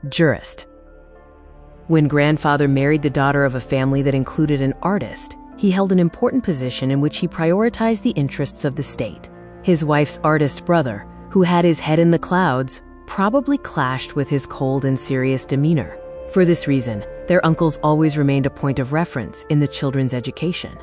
Jurist. When grandfather married the daughter of a family that included an artist, he held an important position in which he prioritized the interests of the state. His wife's artist brother, who had his head in the clouds, probably clashed with his cold and serious demeanor. For this reason, their uncles always remained a point of reference in the children's education.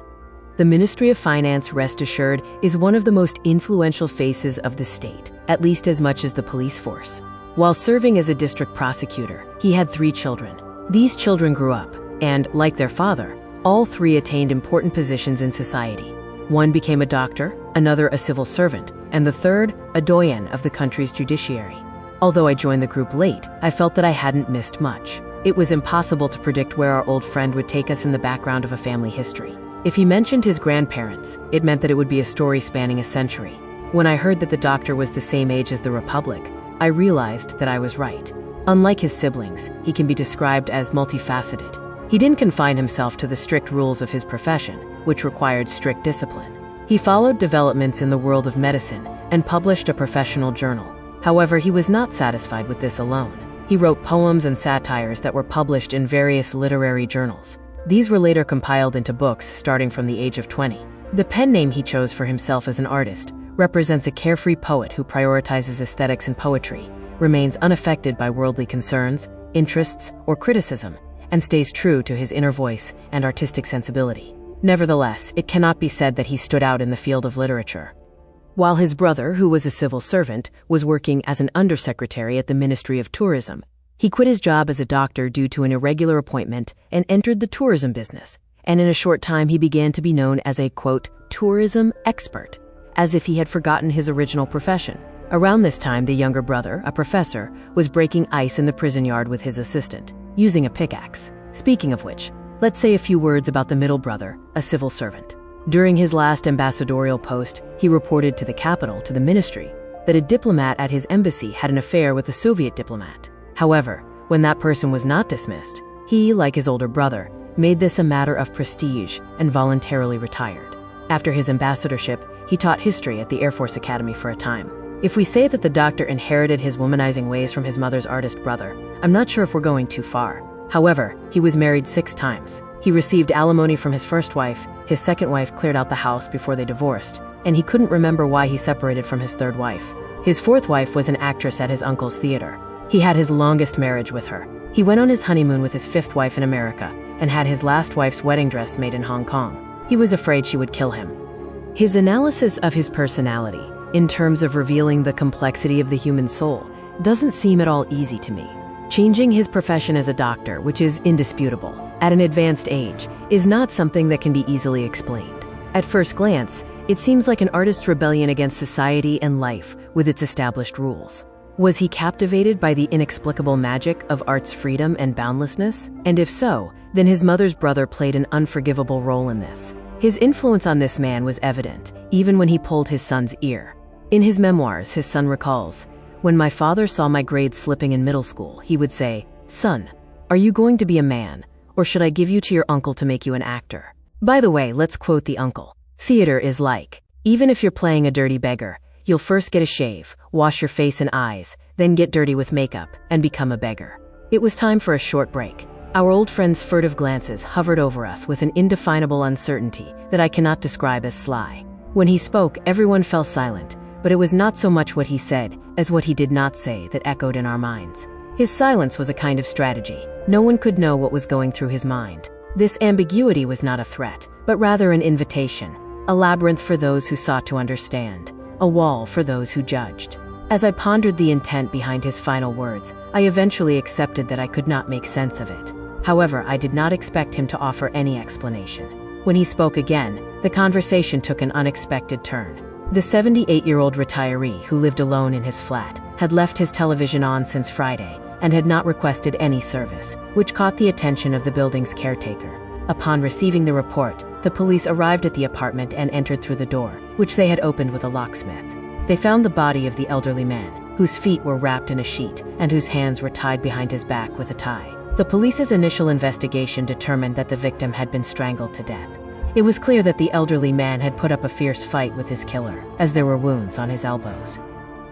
The Ministry of Finance, rest assured, is one of the most influential faces of the state, at least as much as the police force. While serving as a district prosecutor, he had 3 children. These children grew up, and, like their father, all 3 attained important positions in society. One became a doctor, another a civil servant, and the third, a doyen of the country's judiciary. Although I joined the group late, I felt that I hadn't missed much. It was impossible to predict where our old friend would take us in the background of a family history. If he mentioned his grandparents, it meant that it would be a story spanning a century. When I heard that the doctor was the same age as the Republic, I realized that I was right. Unlike his siblings, he can be described as multifaceted. He didn't confine himself to the strict rules of his profession, which required strict discipline. He followed developments in the world of medicine and published a professional journal. However, he was not satisfied with this alone. He wrote poems and satires that were published in various literary journals. These were later compiled into books starting from the age of 20. The pen name he chose for himself as an artist represents a carefree poet who prioritizes aesthetics and poetry, remains unaffected by worldly concerns, interests, or criticism, and stays true to his inner voice and artistic sensibility. Nevertheless, it cannot be said that he stood out in the field of literature. While his brother, who was a civil servant, was working as an undersecretary at the Ministry of Tourism, he quit his job as a doctor due to an irregular appointment and entered the tourism business, and in a short time he began to be known as a, quote, tourism expert, as if he had forgotten his original profession. Around this time, the younger brother, a professor, was breaking ice in the prison yard with his assistant, using a pickaxe. Speaking of which, let's say a few words about the middle brother, a civil servant. During his last ambassadorial post, he reported to the capital, to the ministry, that a diplomat at his embassy had an affair with a Soviet diplomat. However, when that person was not dismissed, he, like his older brother, made this a matter of prestige and voluntarily retired. After his ambassadorship, he taught history at the Air Force Academy for a time. If we say that the doctor inherited his womanizing ways from his mother's artist brother, I'm not sure if we're going too far. However, he was married 6 times. He received alimony from his first wife, his second wife cleared out the house before they divorced, and he couldn't remember why he separated from his third wife. His fourth wife was an actress at his uncle's theater. He had his longest marriage with her. He went on his honeymoon with his 5th wife in America and had his last wife's wedding dress made in Hong Kong. He was afraid she would kill him. His analysis of his personality, in terms of revealing the complexity of the human soul, doesn't seem at all easy to me. Changing his profession as a doctor, which is indisputable, at an advanced age, is not something that can be easily explained. At first glance, it seems like an artist's rebellion against society and life with its established rules. Was he captivated by the inexplicable magic of art's freedom and boundlessness? And if so, then his mother's brother played an unforgivable role in this. His influence on this man was evident, even when he pulled his son's ear. In his memoirs, his son recalls, "When my father saw my grades slipping in middle school, he would say, 'Son, are you going to be a man, or should I give you to your uncle to make you an actor?'" By the way, let's quote the uncle. "Theater is like, even if you're playing a dirty beggar, you'll first get a shave, wash your face and eyes, then get dirty with makeup, and become a beggar." It was time for a short break. Our old friend's furtive glances hovered over us with an indefinable uncertainty that I cannot describe as sly. When he spoke, everyone fell silent, but it was not so much what he said as what he did not say that echoed in our minds. His silence was a kind of strategy. No one could know what was going through his mind. This ambiguity was not a threat, but rather an invitation, a labyrinth for those who sought to understand, a wall for those who judged. As I pondered the intent behind his final words, I eventually accepted that I could not make sense of it. However, I did not expect him to offer any explanation. When he spoke again, the conversation took an unexpected turn. The 78-year-old retiree who lived alone in his flat had left his television on since Friday and had not requested any service, which caught the attention of the building's caretaker. Upon receiving the report, the police arrived at the apartment and entered through the door, which they had opened with a locksmith. They found the body of the elderly man, whose feet were wrapped in a sheet and whose hands were tied behind his back with a tie. The police's initial investigation determined that the victim had been strangled to death. It was clear that the elderly man had put up a fierce fight with his killer, as there were wounds on his elbows.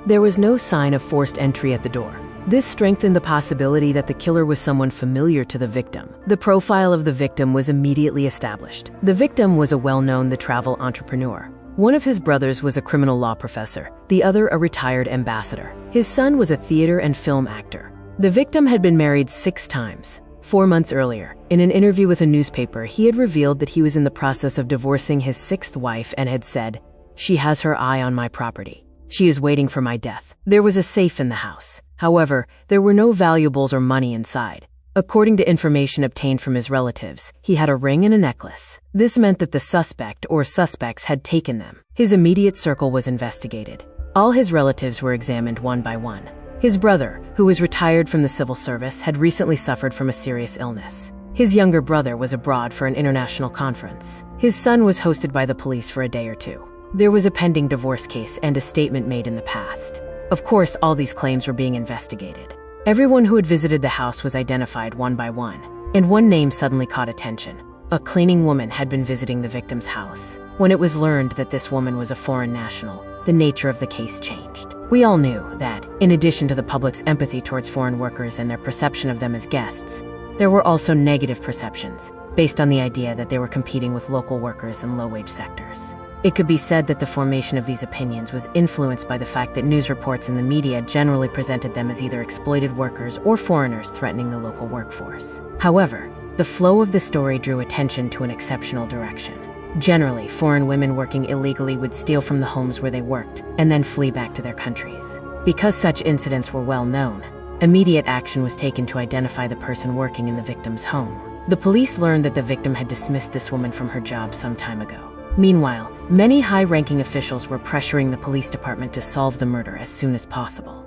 There was no sign of forced entry at the door. This strengthened the possibility that the killer was someone familiar to the victim. The profile of the victim was immediately established. The victim was a well-known travel entrepreneur. One of his brothers was a criminal law professor, the other a retired ambassador. His son was a theater and film actor. The victim had been married 6 times. 4 months earlier, in an interview with a newspaper, he had revealed that he was in the process of divorcing his 6th wife and had said, "She has her eye on my property. She is waiting for my death." There was a safe in the house. However, there were no valuables or money inside. According to information obtained from his relatives, he had a ring and a necklace. This meant that the suspect or suspects had taken them. His immediate circle was investigated. All his relatives were examined one by one. His brother, who was retired from the civil service, had recently suffered from a serious illness. His younger brother was abroad for an international conference. His son was hosted by the police for a day or two. There was a pending divorce case and a statement made in the past. Of course, all these claims were being investigated. Everyone who had visited the house was identified one by one, and one name suddenly caught attention. A cleaning woman had been visiting the victim's house. When it was learned that this woman was a foreign national, the nature of the case changed. We all knew that, in addition to the public's empathy towards foreign workers and their perception of them as guests, there were also negative perceptions, based on the idea that they were competing with local workers in low-wage sectors. It could be said that the formation of these opinions was influenced by the fact that news reports in the media generally presented them as either exploited workers or foreigners threatening the local workforce. However, the flow of the story drew attention to an exceptional direction. Generally, foreign women working illegally would steal from the homes where they worked and then flee back to their countries. Because such incidents were well known, immediate action was taken to identify the person working in the victim's home. The police learned that the victim had dismissed this woman from her job some time ago. Meanwhile, many high-ranking officials were pressuring the police department to solve the murder as soon as possible.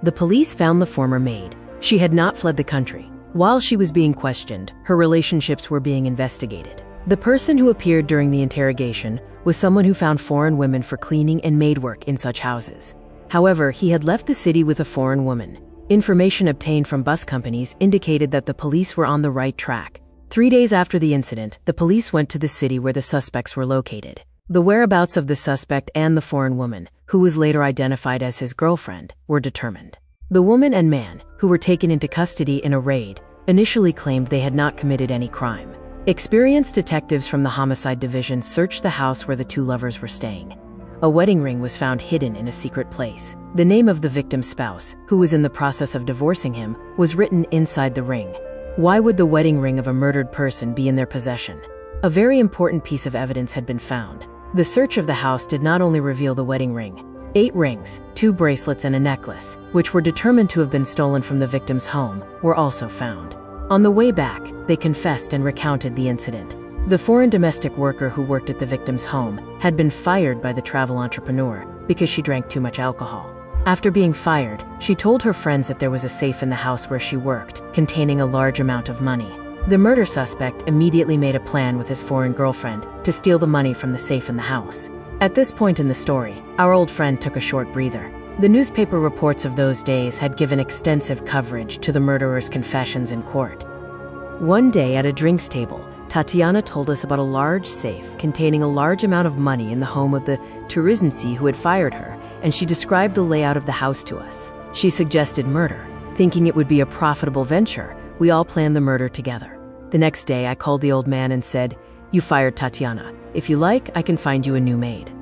The police found the former maid. She had not fled the country. While she was being questioned, her relationships were being investigated. The person who appeared during the interrogation was someone who found foreign women for cleaning and maid work in such houses. However, he had left the city with a foreign woman. Information obtained from bus companies indicated that the police were on the right track. 3 days after the incident, the police went to the city where the suspects were located. The whereabouts of the suspect and the foreign woman, who was later identified as his girlfriend, were determined. The woman and man, who were taken into custody in a raid, initially claimed they had not committed any crime. Experienced detectives from the homicide division searched the house where the 2 lovers were staying. A wedding ring was found hidden in a secret place. The name of the victim's spouse, who was in the process of divorcing him, was written inside the ring. Why would the wedding ring of a murdered person be in their possession? A very important piece of evidence had been found. The search of the house did not only reveal the wedding ring. 8 rings, 2 bracelets and a necklace, which were determined to have been stolen from the victim's home, were also found. On the way back, they confessed and recounted the incident. The foreign domestic worker who worked at the victim's home had been fired by the travel entrepreneur because she drank too much alcohol. After being fired, she told her friends that there was a safe in the house where she worked, containing a large amount of money. The murder suspect immediately made a plan with his foreign girlfriend to steal the money from the safe in the house. At this point in the story, our old friend took a short breather. The newspaper reports of those days had given extensive coverage to the murderer's confessions in court. One day at a drinks table, Tatiana told us about a large safe containing a large amount of money in the home of the Tourismcy who had fired her, and she described the layout of the house to us. She suggested murder. Thinking it would be a profitable venture, we all planned the murder together. The next day, I called the old man and said, "You fired Tatiana. If you like, I can find you a new maid."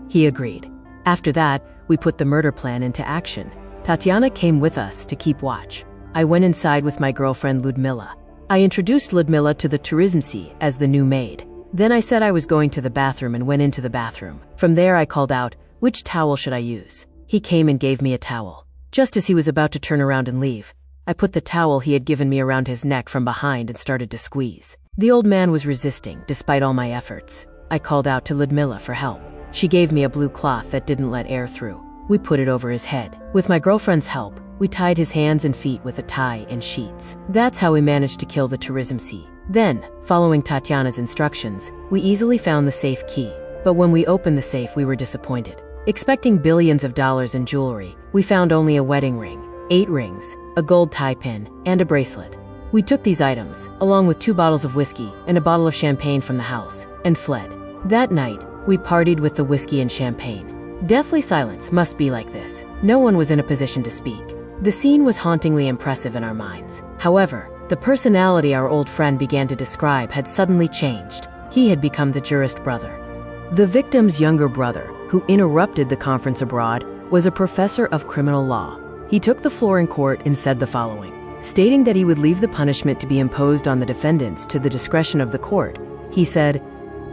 He agreed. After that, we put the murder plan into action. Tatiana came with us to keep watch. I went inside with my girlfriend Ludmila. I introduced Ludmila to the Tourismcy as the new maid. Then I said I was going to the bathroom and went into the bathroom. From there I called out, "Which towel should I use?" He came and gave me a towel. Just as he was about to turn around and leave, I put the towel he had given me around his neck from behind and started to squeeze. The old man was resisting, despite all my efforts. I called out to Ludmila for help. She gave me a blue cloth that didn't let air through. We put it over his head. With my girlfriend's help, we tied his hands and feet with a tie and sheets. That's how we managed to kill the Tourismcy. Then, following Tatiana's instructions, we easily found the safe key. But when we opened the safe, we were disappointed. Expecting billions of dollars in jewelry, we found only a wedding ring, 8 rings, a gold tie pin, and a bracelet. We took these items, along with 2 bottles of whiskey and a bottle of champagne from the house, and fled. That night, we partied with the whiskey and champagne. Deathly silence must be like this. No one was in a position to speak. The scene was hauntingly impressive in our minds. However, the personality our old friend began to describe had suddenly changed. He had become the Jurist brother. The victim's younger brother, who interrupted the conference abroad, was a professor of criminal law. He took the floor in court and said the following. Stating that he would leave the punishment to be imposed on the defendants to the discretion of the court, he said,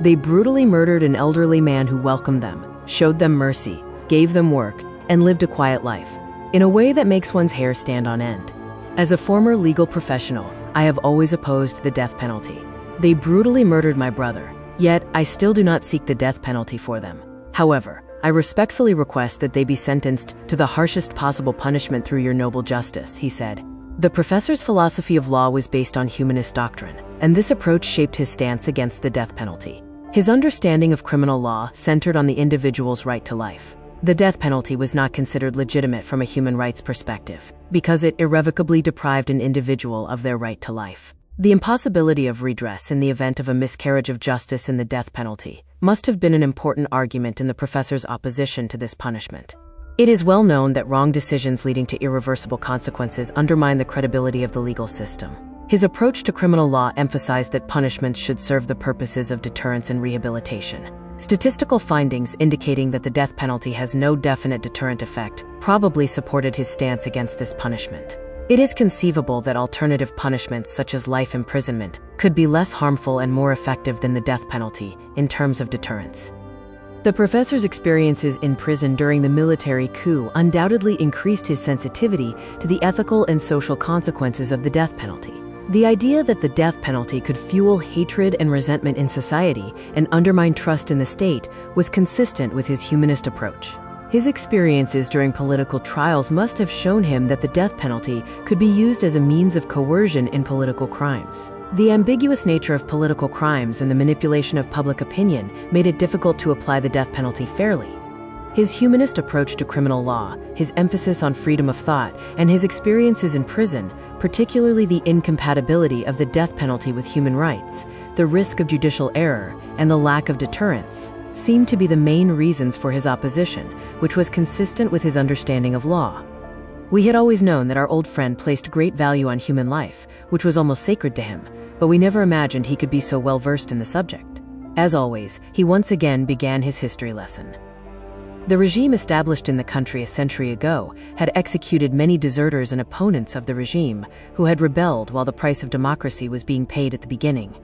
"They brutally murdered an elderly man who welcomed them, showed them mercy, gave them work, and lived a quiet life, in a way that makes one's hair stand on end. As a former legal professional, I have always opposed the death penalty. They brutally murdered my brother, yet I still do not seek the death penalty for them. However, I respectfully request that they be sentenced to the harshest possible punishment through your noble justice," he said. The professor's philosophy of law was based on humanist doctrine, and this approach shaped his stance against the death penalty. His understanding of criminal law centered on the individual's right to life. The death penalty was not considered legitimate from a human rights perspective, because it irrevocably deprived an individual of their right to life. The impossibility of redress in the event of a miscarriage of justice in the death penalty must have been an important argument in the professor's opposition to this punishment. It is well known that wrong decisions leading to irreversible consequences undermine the credibility of the legal system. His approach to criminal law emphasized that punishments should serve the purposes of deterrence and rehabilitation. Statistical findings indicating that the death penalty has no definite deterrent effect probably supported his stance against this punishment. It is conceivable that alternative punishments such as life imprisonment could be less harmful and more effective than the death penalty in terms of deterrence. The professor's experiences in prison during the military coup undoubtedly increased his sensitivity to the ethical and social consequences of the death penalty. The idea that the death penalty could fuel hatred and resentment in society and undermine trust in the state was consistent with his humanist approach. His experiences during political trials must have shown him that the death penalty could be used as a means of coercion in political crimes. The ambiguous nature of political crimes and the manipulation of public opinion made it difficult to apply the death penalty fairly. His humanist approach to criminal law, his emphasis on freedom of thought, and his experiences in prison, particularly the incompatibility of the death penalty with human rights, the risk of judicial error, and the lack of deterrence, seemed to be the main reasons for his opposition, which was consistent with his understanding of law. We had always known that our old friend placed great value on human life, which was almost sacred to him, but we never imagined he could be so well versed in the subject. As always, he once again began his history lesson. The regime established in the country a century ago had executed many deserters and opponents of the regime who had rebelled while the price of democracy was being paid at the beginning.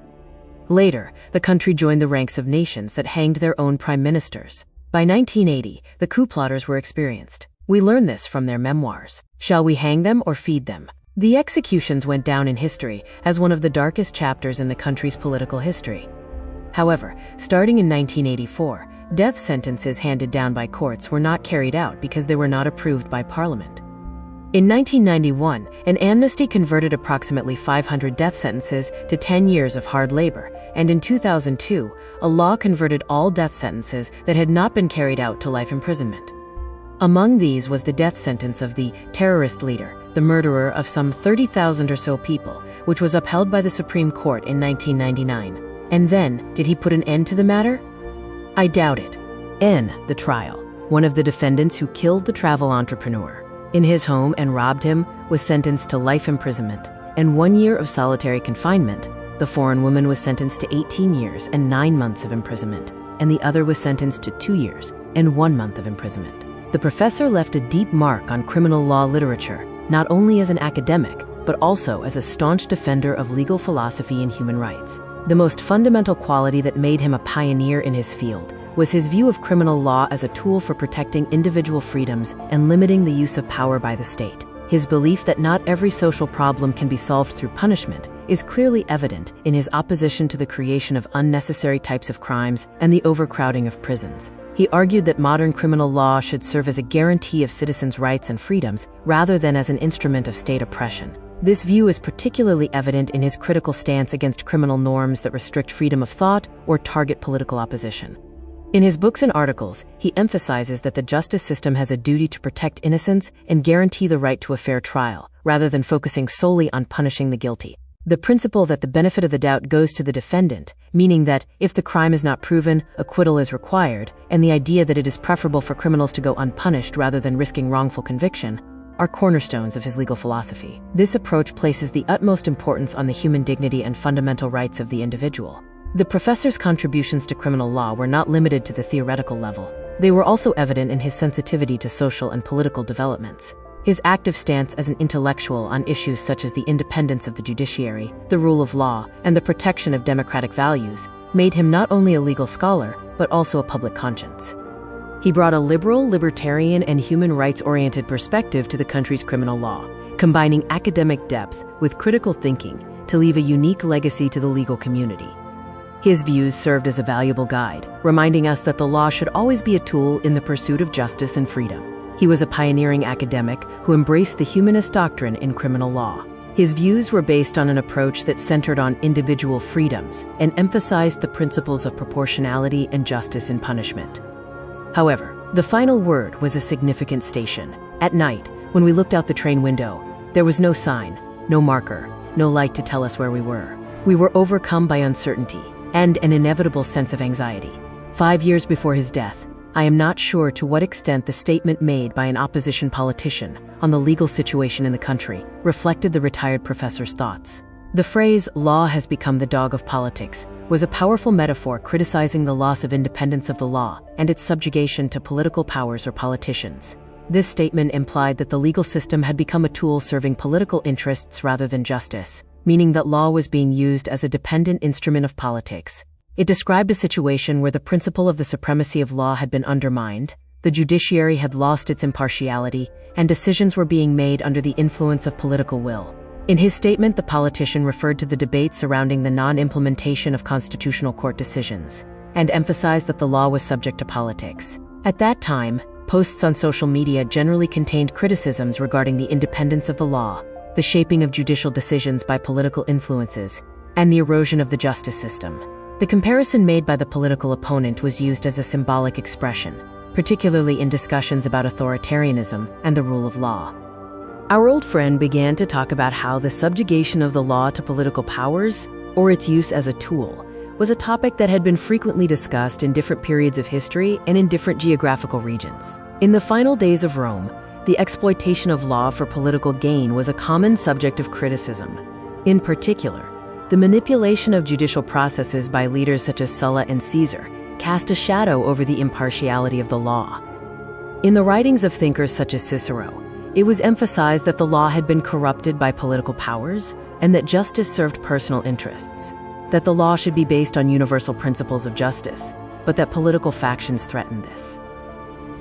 Later, the country joined the ranks of nations that hanged their own prime ministers. By 1980, the coup plotters were experienced. We learn this from their memoirs. Shall we hang them or feed them? The executions went down in history as one of the darkest chapters in the country's political history. However, starting in 1984, death sentences handed down by courts were not carried out because they were not approved by Parliament. In 1991, an amnesty converted approximately 500 death sentences to 10 years of hard labor, and in 2002, a law converted all death sentences that had not been carried out to life imprisonment. Among these was the death sentence of the terrorist leader, the murderer of some 30,000 or so people, which was upheld by the Supreme Court in 1999. And then, did he put an end to the matter? I doubt it. N, the trial, one of the defendants who killed the travel entrepreneur in his home and robbed him, was sentenced to life imprisonment and 1 year of solitary confinement. The foreign woman was sentenced to 18 years and 9 months of imprisonment, and the other was sentenced to 2 years and 1 month of imprisonment. The professor left a deep mark on criminal law literature, not only as an academic, but also as a staunch defender of legal philosophy and human rights. The most fundamental quality that made him a pioneer in his field was his view of criminal law as a tool for protecting individual freedoms and limiting the use of power by the state. His belief that not every social problem can be solved through punishment is clearly evident in his opposition to the creation of unnecessary types of crimes and the overcrowding of prisons. He argued that modern criminal law should serve as a guarantee of citizens' rights and freedoms rather than as an instrument of state oppression. This view is particularly evident in his critical stance against criminal norms that restrict freedom of thought or target political opposition. In his books and articles, he emphasizes that the justice system has a duty to protect innocence and guarantee the right to a fair trial, rather than focusing solely on punishing the guilty. The principle that the benefit of the doubt goes to the defendant meaning that if the crime is not proven, acquittal is required, and the idea that it is preferable for criminals to go unpunished rather than risking wrongful conviction, are cornerstones of his legal philosophy. This approach places the utmost importance on the human dignity and fundamental rights of the individual. The professor's contributions to criminal law were not limited to the theoretical level. They were also evident in his sensitivity to social and political developments. His active stance as an intellectual on issues such as the independence of the judiciary, the rule of law, and the protection of democratic values made him not only a legal scholar, but also a public conscience. He brought a liberal, libertarian, and human rights-oriented perspective to the country's criminal law, combining academic depth with critical thinking to leave a unique legacy to the legal community. His views served as a valuable guide, reminding us that the law should always be a tool in the pursuit of justice and freedom. He was a pioneering academic who embraced the humanist doctrine in criminal law. His views were based on an approach that centered on individual freedoms and emphasized the principles of proportionality and justice in punishment. However, the final word was a significant station. At night, when we looked out the train window, there was no sign, no marker, no light to tell us where we were. We were overcome by uncertainty and an inevitable sense of anxiety. 5 years before his death, I am not sure to what extent the statement made by an opposition politician on the legal situation in the country reflected the retired professor's thoughts. The phrase, "law has become the dog of politics," was a powerful metaphor criticizing the loss of independence of the law and its subjugation to political powers or politicians. This statement implied that the legal system had become a tool serving political interests rather than justice, meaning that law was being used as a dependent instrument of politics. It described a situation where the principle of the supremacy of law had been undermined, the judiciary had lost its impartiality, and decisions were being made under the influence of political will. In his statement, the politician referred to the debate surrounding the non-implementation of constitutional court decisions, and emphasized that the law was subject to politics. At that time, posts on social media generally contained criticisms regarding the independence of the law, the shaping of judicial decisions by political influences, and the erosion of the justice system. The comparison made by the political opponent was used as a symbolic expression, particularly in discussions about authoritarianism and the rule of law. Our old friend began to talk about how the subjugation of the law to political powers, or its use as a tool, was a topic that had been frequently discussed in different periods of history and in different geographical regions. In the final days of Rome, the exploitation of law for political gain was a common subject of criticism. In particular, the manipulation of judicial processes by leaders such as Sulla and Caesar cast a shadow over the impartiality of the law. In the writings of thinkers such as Cicero, it was emphasized that the law had been corrupted by political powers and that justice served personal interests, that the law should be based on universal principles of justice, but that political factions threatened this.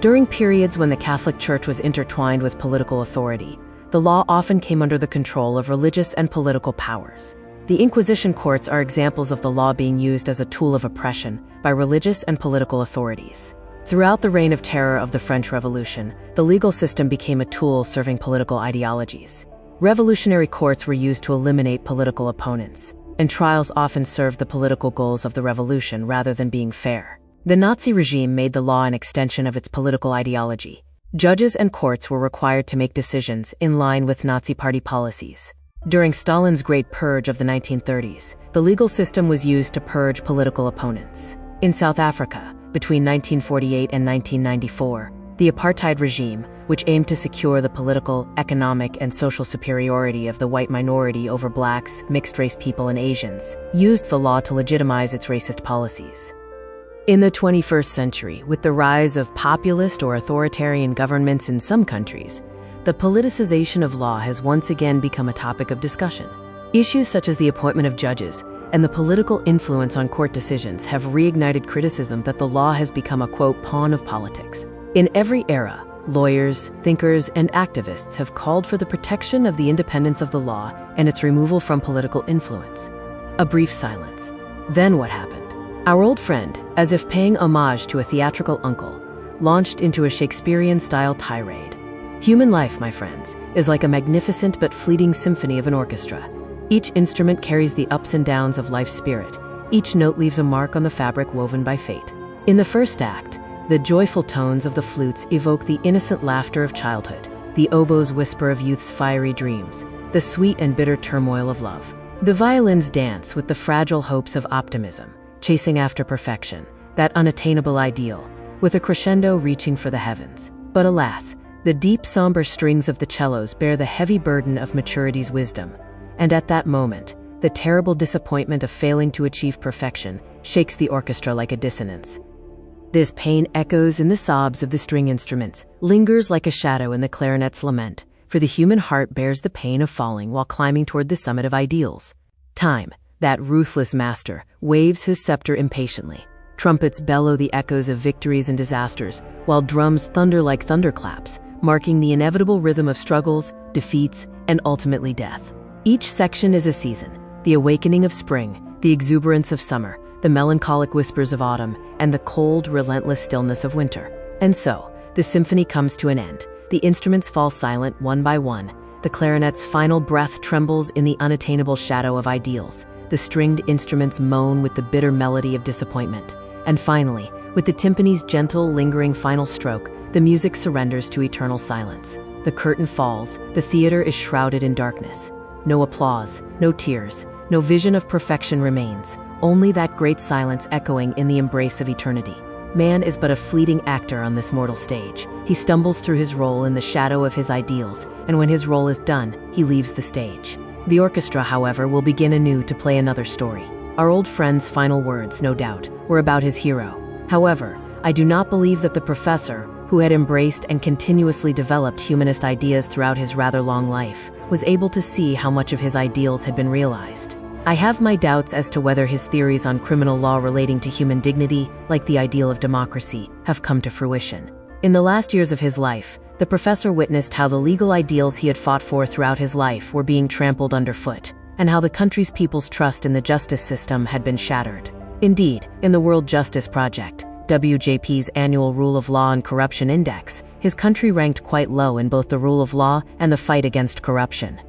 During periods when the Catholic Church was intertwined with political authority, the law often came under the control of religious and political powers. The Inquisition courts are examples of the law being used as a tool of oppression by religious and political authorities. Throughout the reign of terror of the French Revolution, the legal system became a tool serving political ideologies. Revolutionary courts were used to eliminate political opponents, and trials often served the political goals of the revolution rather than being fair. The Nazi regime made the law an extension of its political ideology. Judges and courts were required to make decisions in line with Nazi Party policies. During Stalin's Great Purge of the 1930s, the legal system was used to purge political opponents. In South Africa, between 1948 and 1994, the apartheid regime, which aimed to secure the political, economic, and social superiority of the white minority over blacks, mixed-race people, and Asians, used the law to legitimize its racist policies. In the 21st century, with the rise of populist or authoritarian governments in some countries, the politicization of law has once again become a topic of discussion. Issues such as the appointment of judges and the political influence on court decisions have reignited criticism that the law has become a, quote, pawn of politics. In every era, lawyers, thinkers, and activists have called for the protection of the independence of the law and its removal from political influence. A brief silence. Then what happened? Our old friend, as if paying homage to a theatrical uncle, launched into a Shakespearean-style tirade. Human life, my friends, is like a magnificent but fleeting symphony of an orchestra. Each instrument carries the ups and downs of life's spirit. Each note leaves a mark on the fabric woven by fate. In the first act, the joyful tones of the flutes evoke the innocent laughter of childhood, the oboes whisper of youth's fiery dreams, the sweet and bitter turmoil of love. The violins dance with the fragile hopes of optimism, chasing after perfection, that unattainable ideal, with a crescendo reaching for the heavens. But alas, the deep somber strings of the cellos bear the heavy burden of maturity's wisdom, and at that moment, the terrible disappointment of failing to achieve perfection shakes the orchestra like a dissonance. This pain echoes in the sobs of the string instruments, lingers like a shadow in the clarinet's lament, for the human heart bears the pain of falling while climbing toward the summit of ideals. Time, that ruthless master, waves his scepter impatiently. Trumpets bellow the echoes of victories and disasters, while drums thunder like thunderclaps, marking the inevitable rhythm of struggles, defeats, and ultimately death. Each section is a season, the awakening of spring, the exuberance of summer, the melancholic whispers of autumn, and the cold, relentless stillness of winter. And so, the symphony comes to an end. The instruments fall silent one by one. The clarinet's final breath trembles in the unattainable shadow of ideals. The stringed instruments moan with the bitter melody of disappointment. And finally, with the timpani's gentle, lingering final stroke, the music surrenders to eternal silence. The curtain falls, the theater is shrouded in darkness. No applause, no tears, no vision of perfection remains, only that great silence echoing in the embrace of eternity. Man is but a fleeting actor on this mortal stage. He stumbles through his role in the shadow of his ideals, and when his role is done, he leaves the stage. The orchestra, however, will begin anew to play another story. Our old friend's final words, no doubt, were about his hero. However, I do not believe that the professor, who had embraced and continuously developed humanist ideas throughout his rather long life, was able to see how much of his ideals had been realized. I have my doubts as to whether his theories on criminal law relating to human dignity, like the ideal of democracy, have come to fruition. In the last years of his life, the professor witnessed how the legal ideals he had fought for throughout his life were being trampled underfoot, and how the country's people's trust in the justice system had been shattered. Indeed, in the World Justice Project, WJP's annual Rule of Law and Corruption Index, his country ranked quite low in both the rule of law and the fight against corruption.